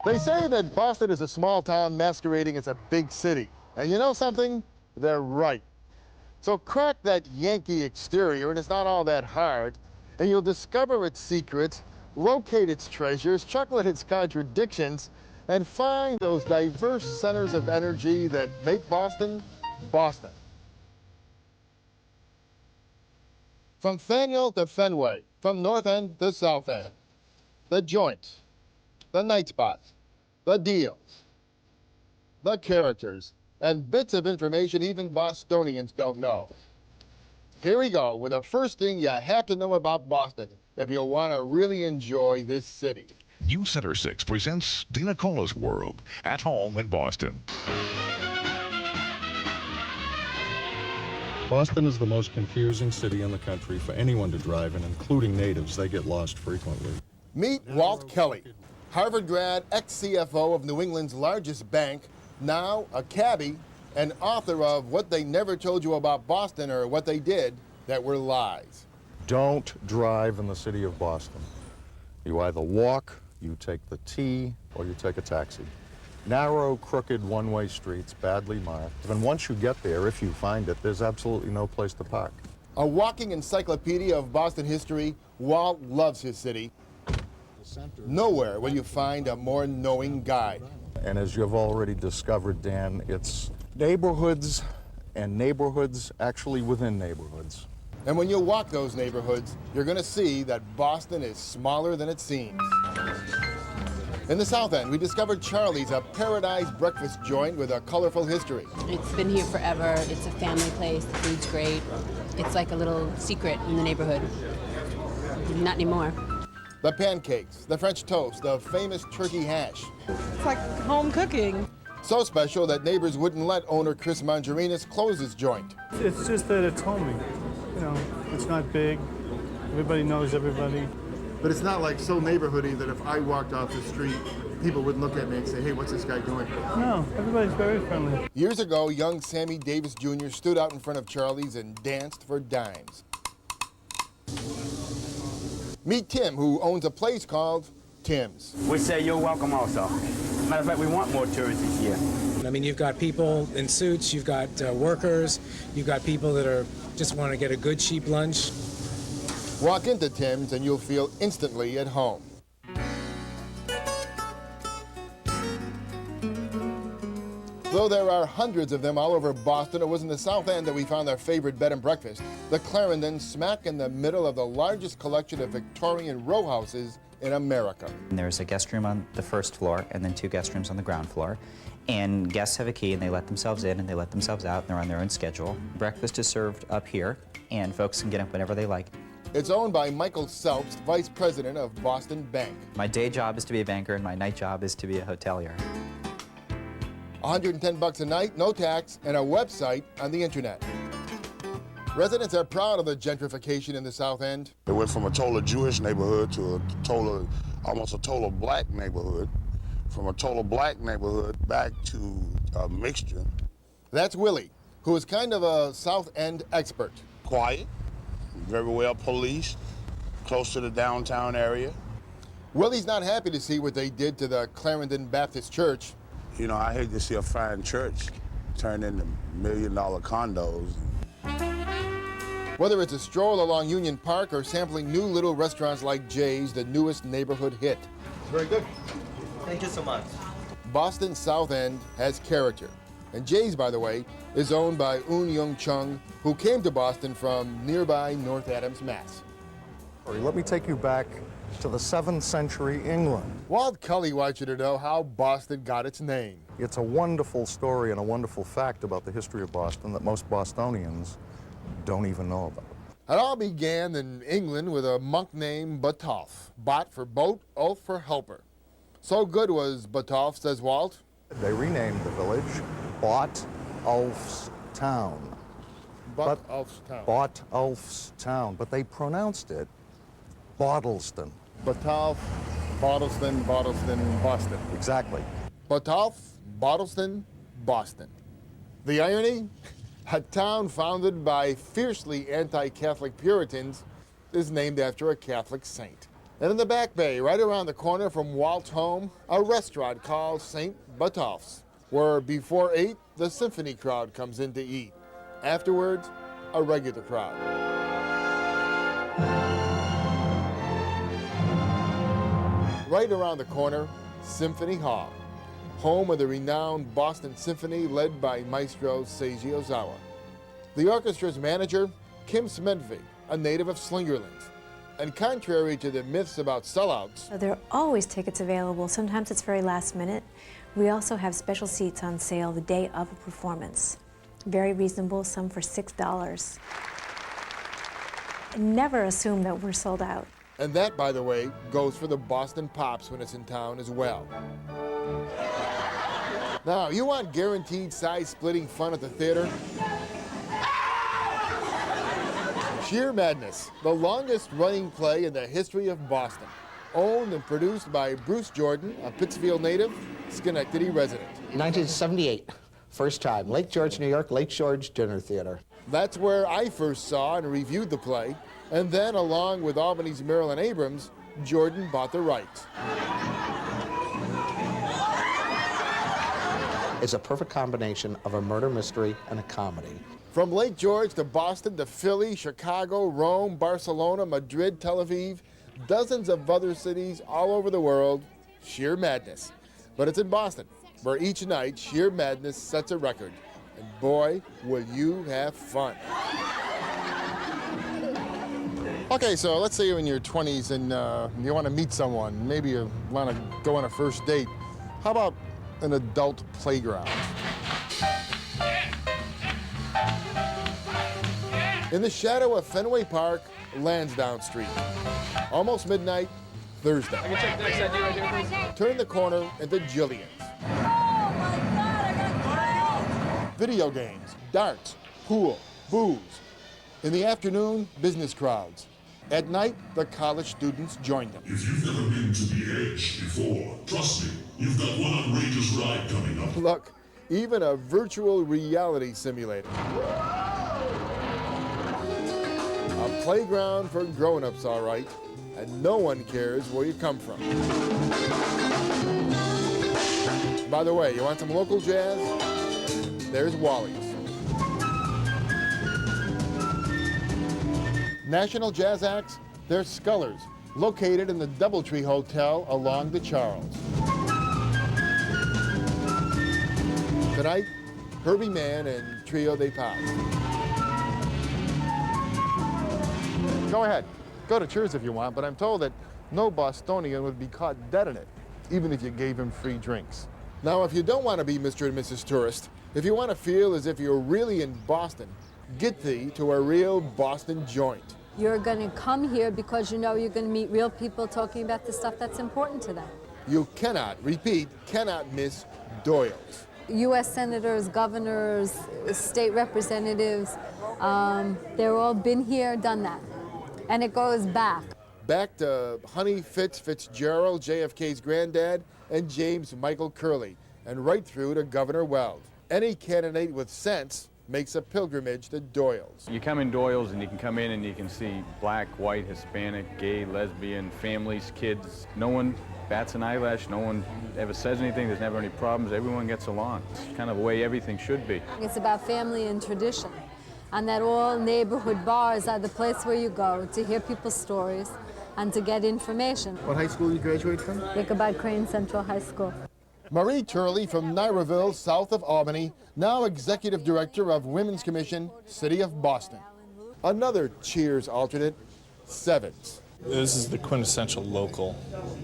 They say that Boston is a small town masquerading as a big city. And you know something? They're right. So crack that Yankee exterior, and it's not all that hard, and you'll discover its secrets, locate its treasures, chuckle at its contradictions, and find those diverse centers of energy that make Boston, Boston. From Faneuil to Fenway, from North End to South End, the joints, the night spots, the deals, the characters, and bits of information even Bostonians don't know. Here we go with the first thing you have to know about Boston if you want to really enjoy this city. News Center 6 presents DiNicola's World, at home in Boston. Boston is the most confusing city in the country for anyone to drive in, including natives. They get lost frequently. Meet Walt Kelly, Harvard grad, ex-CFO of New England's largest bank, now a cabbie, and author of What They Never Told You About Boston, or What They Did That Were Lies. Don't drive in the city of Boston. You either walk, you take the T, or you take a taxi. Narrow, crooked, one-way streets, badly marked. And once you get there, if you find it, there's absolutely no place to park. A walking encyclopedia of Boston history, Walt loves his city. Nowhere will you find a more knowing guide. And as you've already discovered, Dan, it's neighborhoods and neighborhoods actually within neighborhoods. And when you walk those neighborhoods, you're going to see that Boston is smaller than it seems. In the South End, we discovered Charlie's, a paradise breakfast joint with a colorful history. It's been here forever. It's a family place. The food's great. It's like a little secret in the neighborhood. Not anymore. The pancakes, the French toast, the famous turkey hash. It's like home cooking. So special that neighbors wouldn't let owner Chris Mangerinas close his joint. It's just that it's homey. You know, it's not big. Everybody knows everybody. But it's not like so neighborhoody that if I walked off the street, people would look at me and say, hey, what's this guy doing? No, everybody's very friendly. Years ago, young Sammy Davis Jr. stood out in front of Charlie's and danced for dimes. Meet Tim, who owns a place called Tim's. We say you're welcome also. Matter of fact, we want more tourists this year. I mean, you've got people in suits, you've got workers, you've got people that are just want to get a good cheap lunch. Walk into Tim's and you'll feel instantly at home. Though there are hundreds of them all over Boston, it was in the South End that we found our favorite bed and breakfast, the Clarendon, smack in the middle of the largest collection of Victorian row houses in America. There's a guest room on the first floor and then 2 guest rooms on the ground floor. And guests have a key and they let themselves in and they let themselves out and they're on their own schedule. Breakfast is served up here and folks can get up whenever they like. It's owned by Michael Selps, vice president of Boston Bank. My day job is to be a banker and my night job is to be a hotelier. $110 a night, no tax, and a website on the internet. Residents are proud of the gentrification in the South End. It went from a total Jewish neighborhood to almost a total black neighborhood. From a total black neighborhood back to a mixture. That's Willie, who is kind of a South End expert. Quiet, very well policed, close to the downtown area. Willie's not happy to see what they did to the Clarendon Baptist Church. You know, I hate to see a fine church turn into million-dollar condos. Whether it's a stroll along Union Park or sampling new little restaurants like Jay's, the newest neighborhood hit. Very good. Thank you so much. Boston's South End has character. And Jay's, by the way, is owned by Un Young Chung, who came to Boston from nearby North Adams, Mass. Let me take you back to the 7th century England. Walt Kelly wants you to know how Boston got its name. It's a wonderful story and a wonderful fact about the history of Boston that most Bostonians don't even know about. It all began in England with a monk named Botolph. Bot for boat, Ulf for helper. So good was Botolph, says Walt. They renamed the village Botolph-stown. Botolph-stown. Botolph-stown, but they pronounced it Botolph-stown. Botolph, Bottleston, Boston. Exactly. Botolph, Bottleston, Boston. The irony? A town founded by fiercely anti-Catholic Puritans is named after a Catholic saint. And in the back bay, right around the corner from Walt's home, a restaurant called St. Botolph's, where before 8, the symphony crowd comes in to eat. Afterwards, a regular crowd. Right around the corner, Symphony Hall, home of the renowned Boston Symphony led by Maestro Seiji Ozawa. The orchestra's manager, Kim Smedvey, a native of Slingerland. And contrary to the myths about sellouts, there are always tickets available. Sometimes it's very last minute. We also have special seats on sale the day of a performance. Very reasonable, some for $6. Never assume that we're sold out. And that, by the way, goes for the Boston Pops when it's in town as well. Now, you want guaranteed size-splitting fun at the theater? Sheer Madness, the longest-running play in the history of Boston. Owned and produced by Bruce Jordan, a Pittsfield native, Schenectady resident. 1978, first time, Lake George, New York, Lake George Dinner Theater. That's where I first saw and reviewed the play, and then, along with Albany's Marilyn Abrams, Jordan bought the rights. It's a perfect combination of a murder mystery and a comedy. From Lake George to Boston to Philly, Chicago, Rome, Barcelona, Madrid, Tel Aviv, dozens of other cities all over the world, Sheer Madness. But it's in Boston, where each night Sheer Madness sets a record. And boy, will you have fun. Okay, so let's say you're in your 20s and you want to meet someone. Maybe you want to go on a first date. How about an adult playground? In the shadow of Fenway Park, Lansdowne Street. Almost midnight, Thursday. I can check the next ID right here. Turn the corner into Jillian's. Oh my God, I gotta go! Video games, darts, pool, booze. In the afternoon, business crowds. At night, the college students join them. If you've never been to the Edge before, trust me, you've got one outrageous ride coming up. Look, even a virtual reality simulator. A playground for grown-ups, all right, and no one cares where you come from. By the way, you want some local jazz? There's Wally's. National jazz acts, they're Scullers, located in the Doubletree Hotel along the Charles. Tonight, Herbie Mann and Trio de Paz. Go ahead, go to Cheers if you want, but I'm told that no Bostonian would be caught dead in it, even if you gave him free drinks. Now, if you don't want to be Mr. and Mrs. Tourist, if you want to feel as if you're really in Boston, get thee to a real Boston joint. You're going to come here because you know you're going to meet real people talking about the stuff that's important to them. You cannot, repeat, cannot miss Doyle's. U.S. senators, governors, state representatives, they're all been here, done that. And it goes back. Back to Honey Fitzgerald, JFK's granddad, and James Michael Curley, and right through to Governor Weld. Any candidate with sense makes a pilgrimage to Doyle's. You come in Doyle's and you can come in and you can see black, white, Hispanic, gay, lesbian, families, kids. No one bats an eyelash, no one ever says anything, there's never any problems, everyone gets along. It's kind of the way everything should be. It's about family and tradition, and that all neighborhood bars are the place where you go to hear people's stories and to get information. What high school did you graduate from? Ichabod Crane Central High School. Marie Turley from Nairville, south of Albany, now Executive Director of Women's Commission, City of Boston. Another Cheers alternate, Sevens. This is the quintessential local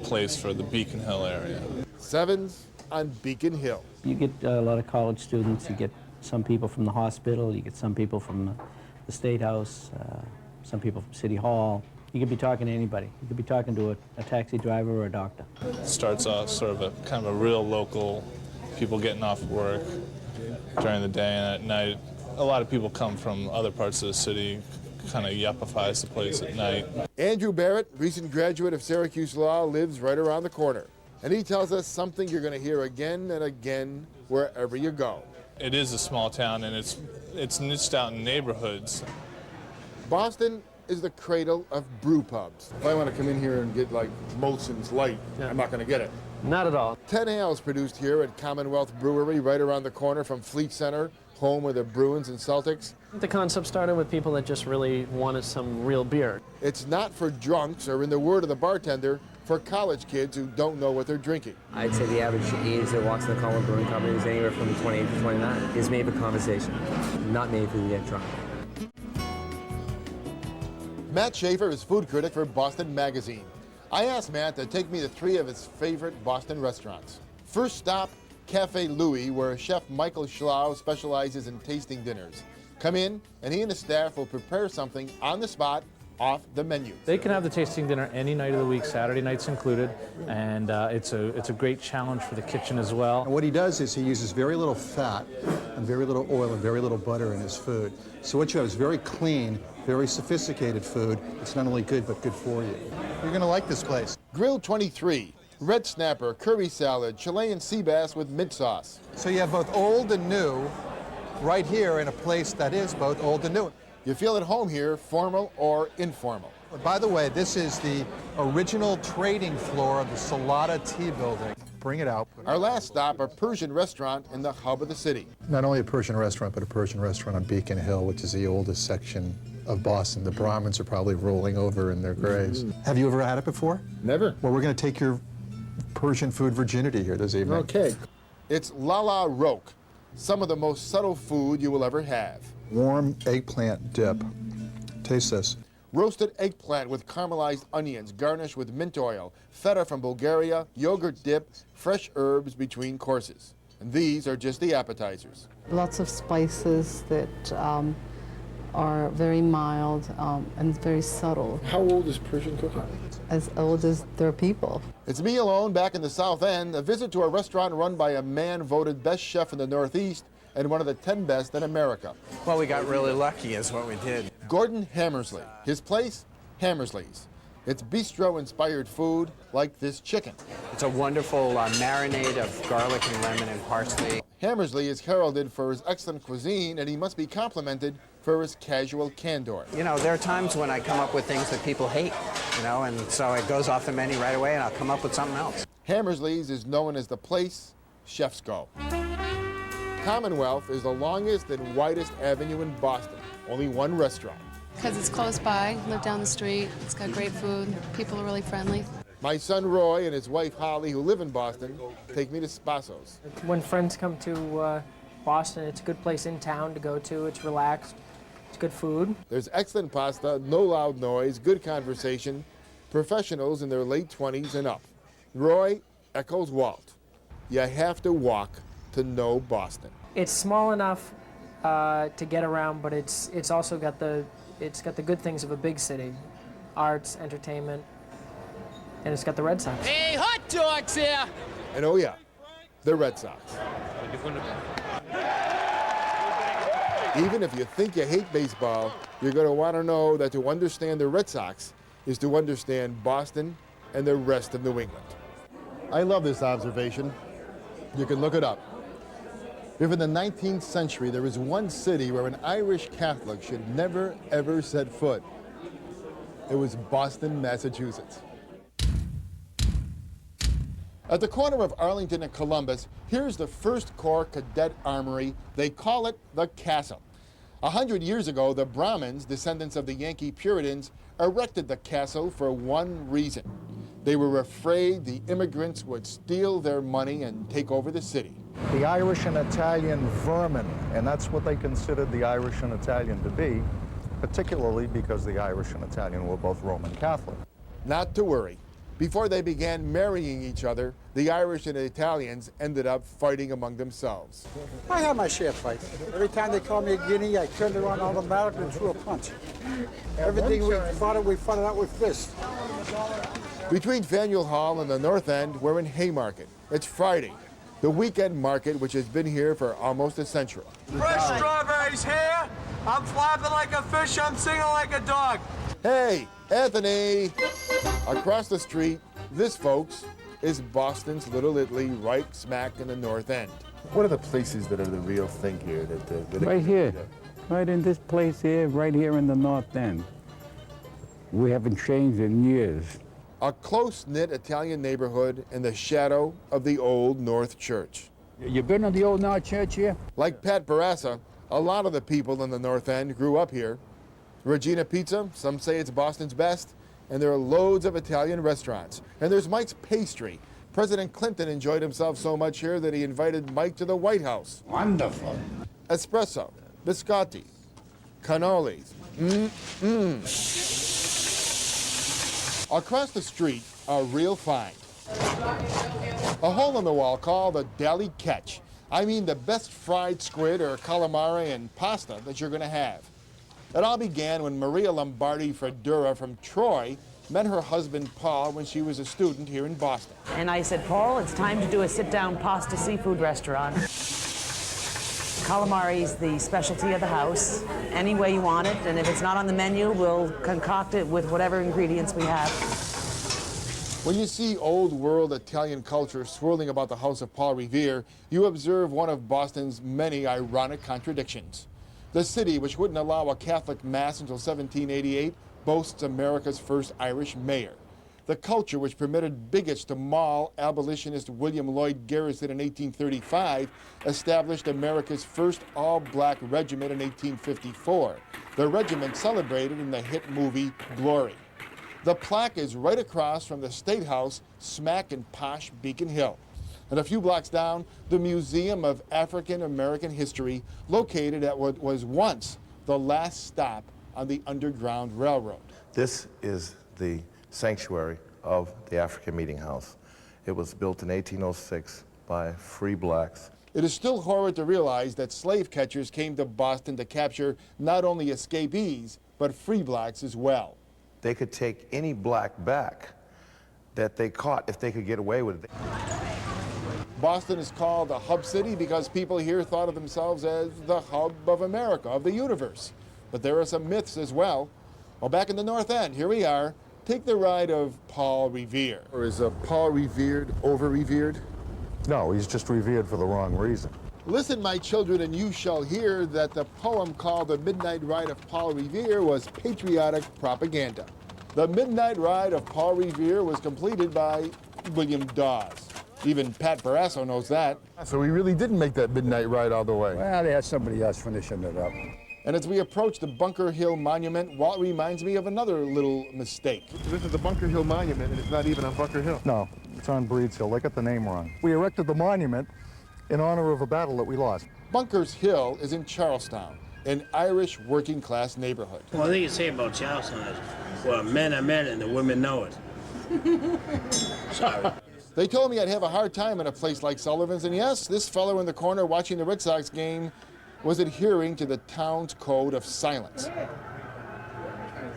place for the Beacon Hill area. Sevens on Beacon Hill. You get a lot of college students, you get some people from the hospital, you get some people from the State House, some people from City Hall. You could be talking to anybody. You could be talking to a taxi driver or a doctor. It starts off sort of a kind of a real local, people getting off work during the day, and at night a lot of people come from other parts of the city, kind of yuppifies the place at night. Andrew Barrett, recent graduate of Syracuse Law, lives right around the corner. And he tells us something you're going to hear again and again wherever you go. It is a small town, and it's niched out in neighborhoods. Boston is the cradle of brew pubs. If I want to come in here and get like Molson's Light, I'm not going to get it. Not at all. 10 ales produced here at Commonwealth Brewery, right around the corner from Fleet Center, home of the Bruins and Celtics. The concept started with people that just really wanted some real beer. It's not for drunks, or in the word of the bartender, for college kids who don't know what they're drinking. I'd say the average age that walks in the Commonwealth Brewing Company is anywhere from 28 to 29. Is made for conversation, not made for you to get drunk. Matt Schaefer is food critic for Boston Magazine. I asked Matt to take me to 3 of his favorite Boston restaurants. First stop, Cafe Louis, where Chef Michael Schlau specializes in tasting dinners. Come in, and he and his staff will prepare something on the spot, off the menu. They can have the tasting dinner any night of the week, Saturday nights included, and it's a great challenge for the kitchen as well. And what he does is he uses very little fat and very little oil and very little butter in his food. So what you have is very clean, very sophisticated food. It's not only good, but good for you. You're gonna like this place. Grill 23, red snapper, curry salad, Chilean sea bass with mint sauce. So you have both old and new right here in a place that is both old and new. You feel at home here, formal or informal. By the way, this is the original trading floor of the Salata Tea Building. Bring it out. Our last stop, a Persian restaurant in the hub of the city. Not only a Persian restaurant, but a Persian restaurant on Beacon Hill, which is the oldest section of Boston. The Brahmins are probably rolling over in their graves. Have you ever had it before? Never. Well, we're going to take your Persian food virginity here this evening. Okay. It's Lala Roque, some of the most subtle food you will ever have. Warm eggplant dip. Taste this. Roasted eggplant with caramelized onions, garnished with mint oil, feta from Bulgaria, yogurt dip, fresh herbs between courses. And these are just the appetizers. Lots of spices that are very mild and very subtle. How old is Persian cooking? As old as their people. It's me alone back in the South End, a visit to a restaurant run by a man voted best chef in the Northeast and one of the 10 best in America. Well, we got really lucky is what we did. Gordon Hammersley. His place, Hammersley's. It's bistro-inspired food like this chicken. It's a wonderful marinade of garlic and lemon and parsley. Hammersley is heralded for his excellent cuisine, and he must be complimented for his casual candor. You know, there are times when I come up with things that people hate, you know, and so it goes off the menu right away and I'll come up with something else. Hammersley's is known as the place chefs go. Commonwealth is the longest and widest avenue in Boston. Only one restaurant. Because it's close by, live down the street, it's got great food, people are really friendly. My son Roy and his wife Holly, who live in Boston, take me to Spasso's. When friends come to Boston, it's a good place in town to go to. It's relaxed, it's good food. There's excellent pasta, no loud noise, good conversation, professionals in their late 20s and up. Roy echoes Walt. You have to walk to know Boston. It's small enough to get around, but it's also got the good things of a big city, arts, entertainment, and it's got the Red Sox. Hey, hot dogs here! And oh yeah, the Red Sox. Even if you think you hate baseball, you're going to want to know that to understand the Red Sox is to understand Boston and the rest of New England. I love this observation. You can look it up. If in the 19th century there is one city where an Irish Catholic should never, ever set foot, it was Boston, Massachusetts. At the corner of Arlington and Columbus, here's the First Corps Cadet Armory. They call it the Castle. 100 years ago, the Brahmins, descendants of the Yankee Puritans, erected the castle for one reason. They were afraid the immigrants would steal their money and take over the city. The Irish and Italian vermin, and that's what they considered the Irish and Italian to be, particularly because the Irish and Italian were both Roman Catholic. Not to worry. Before they began marrying each other, the Irish and the Italians ended up fighting among themselves. I had my share of fights. Every time they called me a guinea, I turned around automatically and threw a punch. Everything we fought it out with fists. Between Faneuil Hall and the North End, we're in Haymarket. It's Friday, the weekend market which has been here for almost a century. Fresh strawberries here. I'm flapping like a fish, I'm singing like a dog. Hey, Anthony! Across the street, this, folks, is Boston's Little Italy, right smack in the North End. What are the places that are the real thing here? Right here, right in this place here, right here in the North End. We haven't changed in years. A close-knit Italian neighborhood in the shadow of the Old North Church. You been to the Old North Church here? Like Pat Barassa, a lot of the people in the North End grew up here. Regina Pizza, some say it's Boston's best, and there are loads of Italian restaurants. And there's Mike's Pastry. President Clinton enjoyed himself so much here that he invited Mike to the White House. Wonderful. Espresso, biscotti, cannolis. Across the street, a real find. A hole in the wall called the Deli Catch. I mean the best fried squid or calamari and pasta that you're gonna have. It all began when Maria Lombardi Fredura from Troy met her husband Paul when she was a student here in Boston. And I said, Paul, it's time to do a sit-down pasta seafood restaurant. Calamari's the specialty of the house, any way you want it, and if it's not on the menu, we'll concoct it with whatever ingredients we have. When you see old world Italian culture swirling about the house of Paul Revere, you observe one of Boston's many ironic contradictions. The city, which wouldn't allow a Catholic mass until 1788, boasts America's first Irish mayor. The culture, which permitted bigots to maul abolitionist William Lloyd Garrison in 1835, established America's first all-black regiment in 1854. The regiment celebrated in the hit movie Glory. The plaque is right across from the State House, smack in posh Beacon Hill. And a few blocks down, the Museum of African American History, located at what was once the last stop on the Underground Railroad. This is the sanctuary of the African Meeting House. It was built in 1806 by free blacks. It is still horrid to realize that slave catchers came to Boston to capture not only escapees, but free blacks as well. They could take any black back that they caught if they could get away with it. Boston is called the hub city because people here thought of themselves as the hub of America, of the universe. But there are some myths as well. Well, back in the North End, here we are. Take the ride of Paul Revere. Or is Paul revered over-revered? No, he's just revered for the wrong reason. Listen, my children, and you shall hear that the poem called The Midnight Ride of Paul Revere was patriotic propaganda. The Midnight Ride of Paul Revere was completed by William Dawes. Even Pat Barassa knows that. So we really didn't make that midnight ride all the way. Well, they had somebody else finishing it up. And as we approach the Bunker Hill Monument, Walt reminds me of another little mistake. This is the Bunker Hill Monument, and it's not even on Bunker Hill. No, it's on Breeds Hill. They got the name wrong. We erected the monument in honor of a battle that we lost. Bunkers Hill is in Charlestown, an Irish working-class neighborhood. One thing you say about Charlestown is, well, men are men and the women know it. Sorry. They told me I'd have a hard time in a place like Sullivan's, and yes, this fellow in the corner watching the Red Sox game was adhering to the town's code of silence.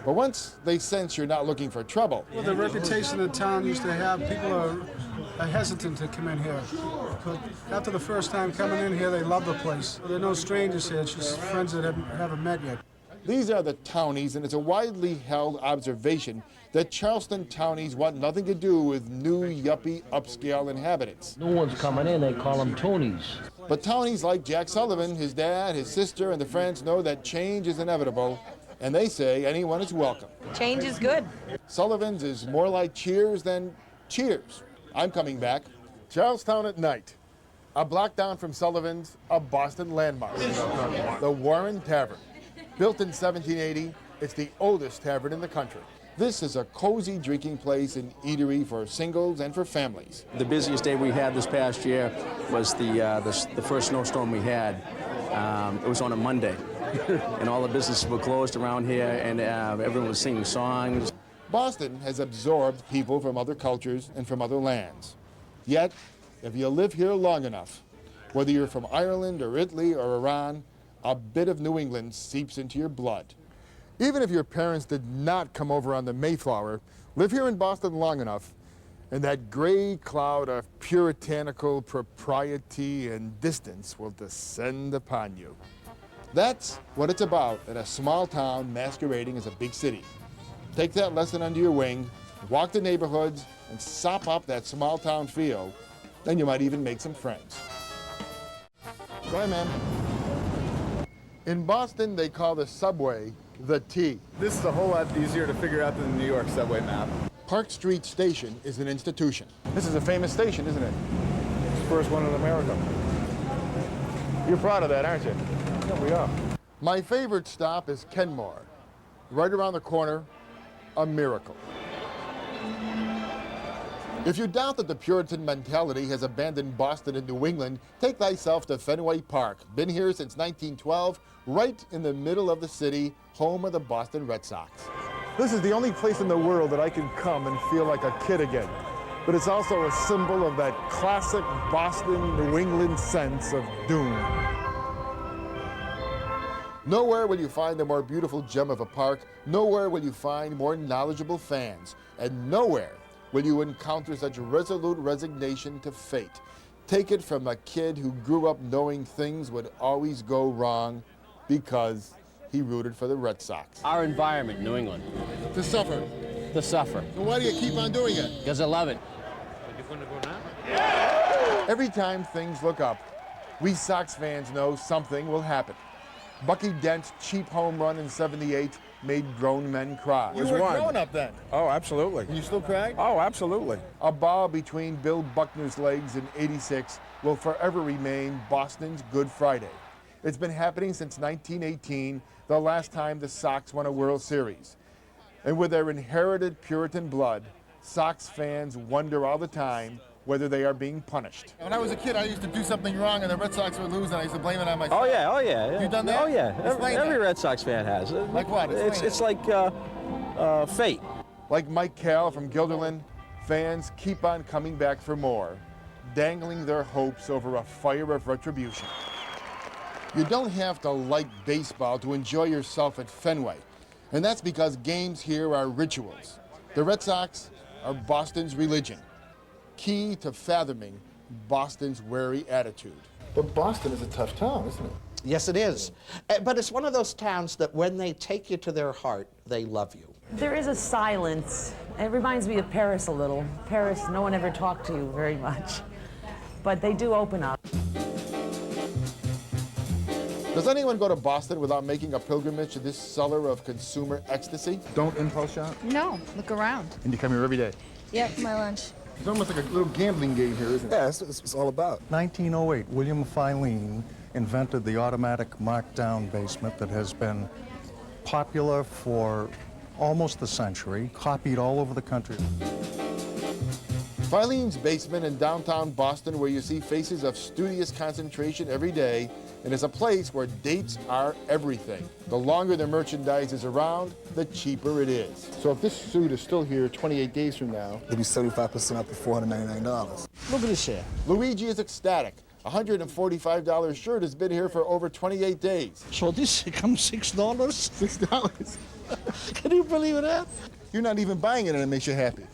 But once they sense you're not looking for trouble... Well, the reputation the town used to have, people are hesitant to come in here. But after the first time coming in here, they love the place. There are no strangers here, it's just friends that haven't met yet. These are the townies, and it's a widely held observation that Charleston townies want nothing to do with new, yuppie, upscale inhabitants. New ones coming in, they call them townies. But townies like Jack Sullivan, his dad, his sister, and the friends know that change is inevitable, and they say anyone is welcome. Change is good. Sullivan's is more like Cheers than Cheers. I'm coming back. Charlestown at night. A block down from Sullivan's, a Boston landmark. The Warren Tavern. Built in 1780, it's the oldest tavern in the country. This is a cozy drinking place and eatery for singles and for families. The busiest day we had this past year was the first snowstorm we had. It was on a Monday, and all the businesses were closed around here, and everyone was singing songs. Boston has absorbed people from other cultures and from other lands. Yet, if you live here long enough, whether you're from Ireland or Italy or Iran, a bit of New England seeps into your blood. Even if your parents did not come over on the Mayflower, live here in Boston long enough, and that gray cloud of puritanical propriety and distance will descend upon you. That's what it's about in a small town masquerading as a big city. Take that lesson under your wing, walk the neighborhoods, and sop up that small town feel. Then you might even make some friends. Go ahead, man. In Boston, they call the subway the T. This is a whole lot easier to figure out than the New York subway map. Park Street Station is an institution. This is a famous station, isn't it? It's the first one in America. You're proud of that, aren't you? Yeah, we are. My favorite stop is Kenmore. Right around the corner, a miracle. If you doubt that the Puritan mentality has abandoned Boston and New England, take thyself to Fenway Park. Been here since 1912, right in the middle of the city, home of the Boston Red Sox. This is the only place in the world that I can come and feel like a kid again. But it's also a symbol of that classic Boston, New England sense of doom. Nowhere will you find a more beautiful gem of a park, nowhere will you find more knowledgeable fans, and nowhere will you encounter such resolute resignation to fate. Take it from a kid who grew up knowing things would always go wrong because he rooted for the Red Sox. Our environment, New England. To suffer. To suffer. And why do you keep on doing it? Because I love it. Every time things look up, we Sox fans know something will happen. Bucky Dent's cheap home run in '78 made grown men cry. You were grown up then. Oh, absolutely. And you still cried? Oh, absolutely. A ball between Bill Buckner's legs in '86 will forever remain Boston's Good Friday. It's been happening since 1918, the last time the Sox won a World Series. And with their inherited Puritan blood, Sox fans wonder all the time whether they are being punished. When I was a kid, I used to do something wrong and the Red Sox would lose and I used to blame it on myself. Oh yeah. You done that? Oh yeah. Explain Every that. Red Sox fan has. Like what? It's like fate. Like Mike Cal from Guilderland, fans keep on coming back for more, dangling their hopes over a fire of retribution. You don't have to like baseball to enjoy yourself at Fenway, and that's because games here are rituals. The Red Sox are Boston's religion, key to fathoming Boston's wary attitude. But Boston is a tough town, isn't it? Yes, it is. But it's one of those towns that when they take you to their heart, they love you. There is a silence. It reminds me of Paris a little. Paris, no one ever talked to you very much. But they do open up. Does anyone go to Boston without making a pilgrimage to this cellar of consumer ecstasy? Don't impulse shop? No, look around. And you come here every day? Yep, my lunch. It's almost like a little gambling game here, isn't it? Yeah, that's what it's all about. 1908, William Filene invented the automatic markdown basement that has been popular for almost a century, copied all over the country. Filene's basement in downtown Boston, where you see faces of studious concentration every day, and is a place where dates are everything. The longer the merchandise is around, the cheaper it is. So if this suit is still here 28 days from now, it'll be 75% up to $499. Look at this here. Luigi is ecstatic. A $145 shirt has been here for over 28 days. So this comes $6? $6. Can you believe that? You're not even buying it and it makes you happy.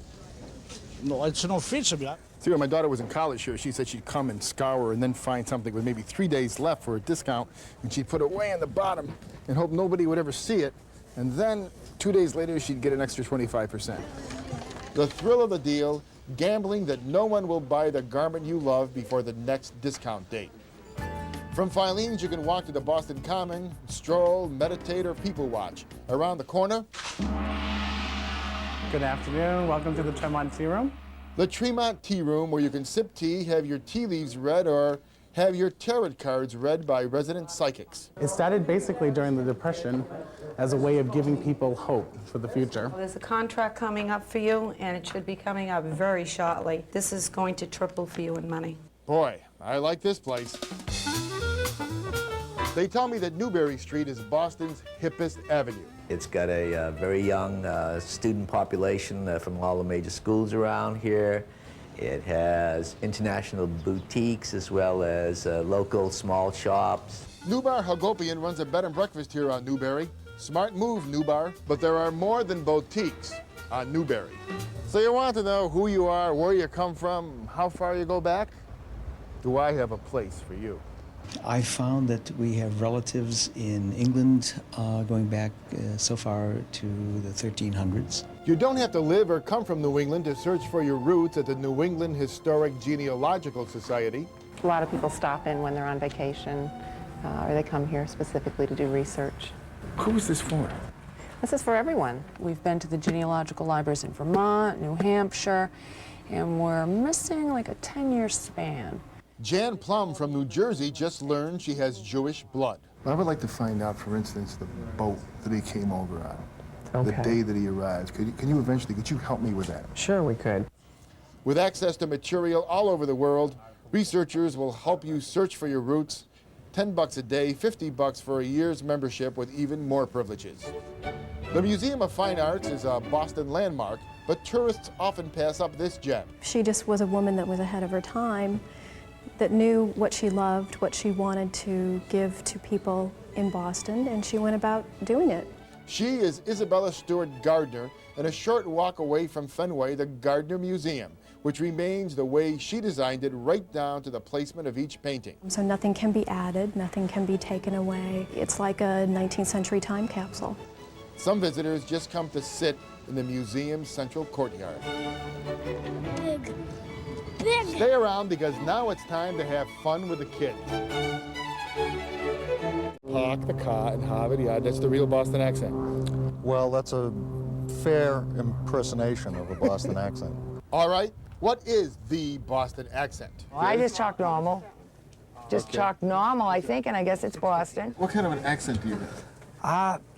No, it's no fit to me. See, when my daughter was in college here, she said she'd come and scour and then find something with maybe 3 days left for a discount, and she'd put it way on the bottom and hope nobody would ever see it, and then 2 days later, she'd get an extra 25%. The thrill of the deal, gambling that no one will buy the garment you love before the next discount date. From Filene's, you can walk to the Boston Common, stroll, meditate, or people watch. Around the corner, good afternoon. Welcome to the Tremont Tea Room. the Tremont Tea Room, where you can sip tea, have your tea leaves read, or have your tarot cards read by resident psychics. It started basically during the Depression as a way of giving people hope for the future. There's a contract coming up for you, and it should be coming up very shortly. This is going to triple for you in money. Boy, I like this place. They tell me that Newbury Street is Boston's hippest avenue. It's got a very young student population from all the major schools around here. It has international boutiques as well as local small shops. Newbar Hagopian runs a bed and breakfast here on Newbury. Smart move, Newbar. But there are more than boutiques on Newbury. So you want to know who you are, where you come from, how far you go back? Do I have a place for you? I found that we have relatives in England going back so far to the 1300s. You don't have to live or come from New England to search for your roots at the New England Historic Genealogical Society. A lot of people stop in when they're on vacation, or they come here specifically to do research. Who is this for? This is for everyone. We've been to the genealogical libraries in Vermont, New Hampshire, and we're missing like a 10-year span. Jan Plum from New Jersey just learned she has Jewish blood. I would like to find out, for instance, the boat that he came over on, the day that he arrived. Could you help me with that? Sure, we could. With access to material all over the world, researchers will help you search for your roots. $10 a day, $50 for a year's membership with even more privileges. The Museum of Fine Arts is a Boston landmark, but tourists often pass up this gem. She just was a woman that was ahead of her time, that knew what she loved, what she wanted to give to people in Boston, and she went about doing it. She is Isabella Stewart Gardner, and a short walk away from Fenway, the Gardner Museum, which remains the way she designed it, right down to the placement of each painting. So nothing can be added, nothing can be taken away. It's like a 19th century time capsule. Some visitors just come to sit in the museum's central courtyard. Big. Stay around because now it's time to have fun with the kids. Park the car in Harvard Yard. That's the real Boston accent. Well, that's a fair impersonation of a Boston accent. All right, what is the Boston accent? Well, I just talk normal. Just talk normal, I think, and I guess it's Boston. What kind of an accent do you have?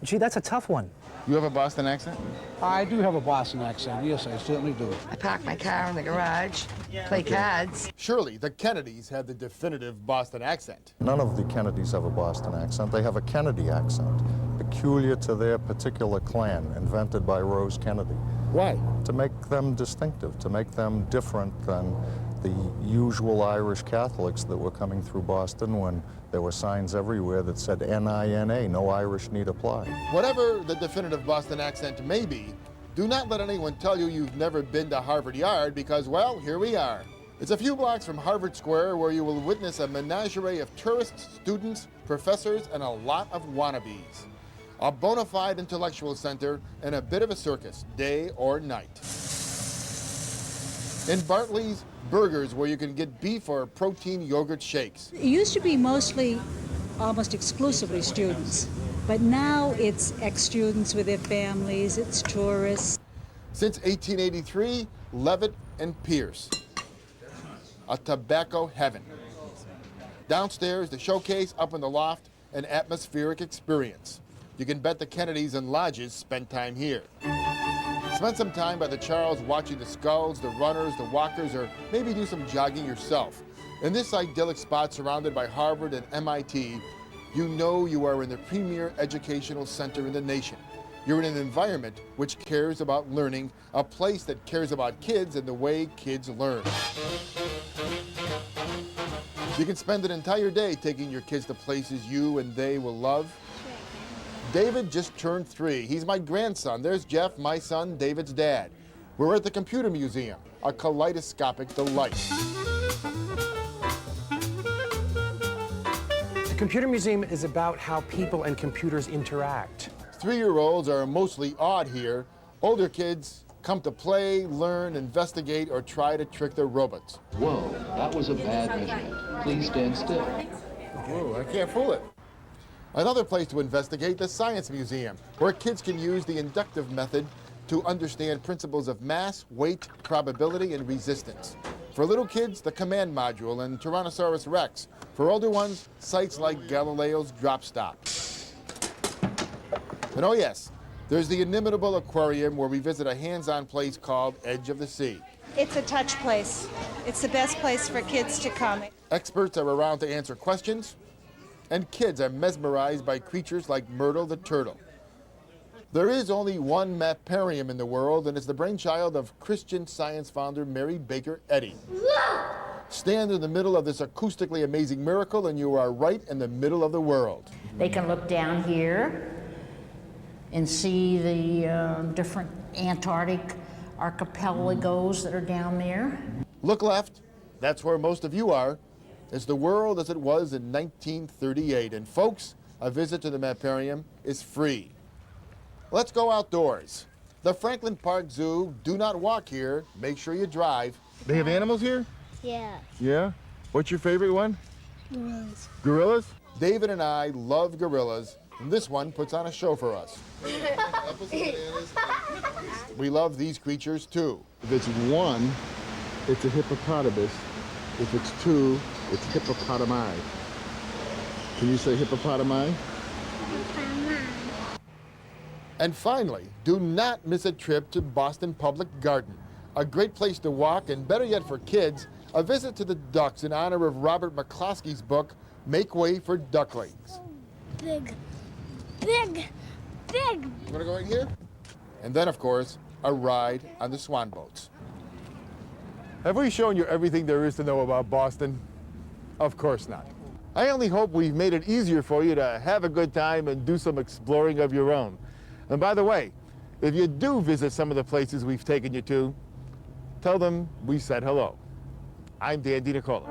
Gee, that's a tough one. You have a Boston accent? I do have a Boston accent. Yes, I certainly do. I park my car in the garage, play cards. Surely the Kennedys have the definitive Boston accent. None of the Kennedys have a Boston accent. They have a Kennedy accent, peculiar to their particular clan, invented by Rose Kennedy. Why? To make them distinctive, to make them different than the usual Irish Catholics that were coming through Boston when there were signs everywhere that said N-I-N-A, no Irish need apply. Whatever the definitive Boston accent may be, do not let anyone tell you you've never been to Harvard Yard because, well, here we are. It's a few blocks from Harvard Square where you will witness a menagerie of tourists, students, professors, and a lot of wannabes. A bona fide intellectual center and a bit of a circus, day or night. In Bartley's, burgers where you can get beef or protein yogurt shakes. It used to be mostly, almost exclusively students, but now it's ex-students with their families, it's tourists. Since 1883, Levitt and Pierce, a tobacco heaven. Downstairs, the showcase, up in the loft, an atmospheric experience. You can bet the Kennedys and lodges spend time here. Spend some time by the Charles watching the skulls, the runners, the walkers, or maybe do some jogging yourself. In this idyllic spot surrounded by Harvard and MIT, you know you are in the premier educational center in the nation. You're in an environment which cares about learning, a place that cares about kids and the way kids learn. You can spend an entire day taking your kids to places you and they will love. David just turned 3. He's my grandson. There's Jeff, my son, David's dad. We're at the Computer Museum, a kaleidoscopic delight. The Computer Museum is about how people and computers interact. 3-year-olds are mostly awed here. Older kids come to play, learn, investigate, or try to trick their robots. Whoa, that was a bad measurement. Please stand still. Whoa, I can't fool it. Another place to investigate, the Science Museum, where kids can use the inductive method to understand principles of mass, weight, probability, and resistance. For little kids, the Command Module and Tyrannosaurus Rex. For older ones, sites like Galileo's Drop Stop. And oh yes, there's the inimitable aquarium where we visit a hands-on place called Edge of the Sea. It's a touch place. It's the best place for kids to come. Experts are around to answer questions, and kids are mesmerized by creatures like Myrtle the turtle. There is only one maparium in the world, and it's the brainchild of Christian Science founder Mary Baker Eddy. Stand in the middle of this acoustically amazing miracle, and you are right in the middle of the world. They can look down here and see the different Antarctic archipelagos that are down there. Look left, that's where most of you are. It's the world as it was in 1938. And folks, a visit to the maparium is free. Let's go outdoors. The Franklin Park Zoo, do not walk here, make sure you drive. They have animals here? Yeah. Yeah? What's your favorite one? Gorillas. Gorillas? David and I love gorillas, And this one puts on a show for us. We love these creatures too. If it's one, it's a hippopotamus. If it's two, it's hippopotami. Can you say hippopotami? And finally, do not miss a trip to Boston Public Garden. A great place to walk, and better yet for kids, a visit to the ducks in honor of Robert McCloskey's book, Make Way for Ducklings. Big, big, big. You wanna go in here? And then, of course, a ride on the swan boats. Have we shown you everything there is to know about Boston? Of course not. I only hope we've made it easier for you to have a good time and do some exploring of your own. And by the way, if you do visit some of the places we've taken you to, tell them we said hello. I'm Dan DiNicola.